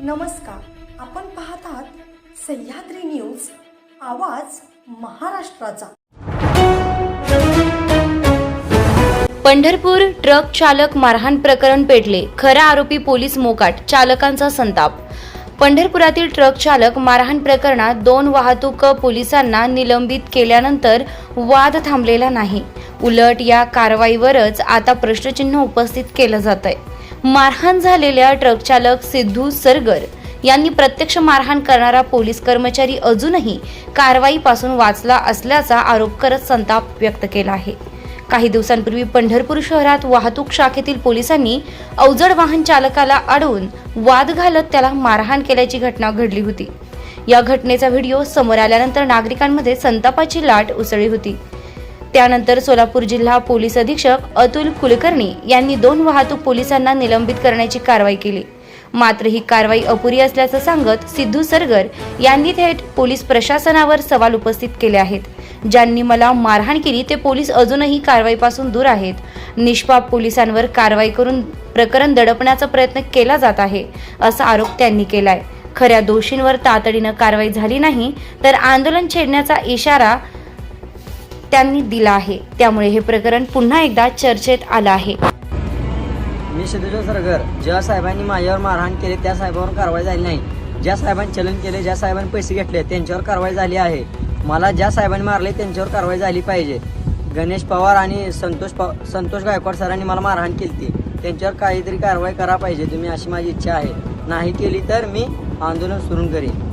नमस्कार, आपण पाहत आहात सह्याद्री न्यूज, आवाज महाराष्ट्राचा। पंढरपूर ट्रक चालक मारहाण प्रकरण पेटले, खरा आरोपी पोलीस मोकाट, चालकांचा संताप। पंढरपुरातील ट्रक चालक मारहाण प्रकरणात 2 वाहतूक पोलिसांना निलंबित केल्यानंतर वाद थांबलेला नाही। उलट या कारवाईवरच आता प्रश्नचिन्ह उपस्थित केलं जात आहे। मारहाण झालेल्या ट्रक चालक सिद्धू सरगर यांनी प्रत्यक्ष मारहाण करणारा पोलीस कर्मचारी अजूनही कारवाईपासून वाचला असल्याचा आरोप करत संताप व्यक्त केला आहे। काही दिवसांपूर्वी पंढरपूर शहरात वाहतूक शाखेतील पोलिसांनी अवजड वाहन चालकाला अडवून वाद घालत त्याला मारहाण केल्याची घटना घडली होती। या घटनेचा व्हिडिओ समोर आल्यानंतर नागरिकांमध्ये संतापाची लाट उसळली होती। त्यानंतर सोलापूर जिल्हा पोलीस अधीक्षक अतुल कुलकर्णी यांनी 2 वाहतूक पोलिसांना निलंबित करण्याची कारवाई केली। मात्र ही कारवाई अपुरी असल्याचं सांगत सिद्धू सरगर यांनी थेट पोलीस प्रशासनावर सवाल उपस्थित केले आहेत। ज्यांनी मला मारहाण केली ते पोलीस अजूनही कारवाईपासून दूर आहेत। निष्पाप पोलिसांवर कारवाई करून प्रकरण दडपण्याचा प्रयत्न केला जात आहे, असा आरोप त्यांनी केलाय। खऱ्या दोषींवर तातडीनं कारवाई झाली नाही तर आंदोलन छेडण्याचा इशारा त्यांनी दिला आहे। त्यामुळे हे प्रकरण पुन्हा एकदा चर्चेत आलं आहे। मी सिद्धू सरगर, ज्या साहेबांनी माझ्यावर मारहाण केली त्या साहेबांवर कारवाई झाली नाही। ज्या साहेबांनी चलन केले, ज्या साहेबांनी पैसे घेतले त्यांच्यावर कारवाई झाली आहे। मला ज्या साहेबांनी मारले त्यांच्यावर कारवाई झाली पाहिजे। गणेश पवार आणि संतोष गायकवाड सरांनी मला मारहाण केली, त्यांच्यावर काहीतरी कारवाई करा पाहिजे तुम्ही, अशी माझी इच्छा आहे। नाही केली तर मी आंदोलन सुरू करेन।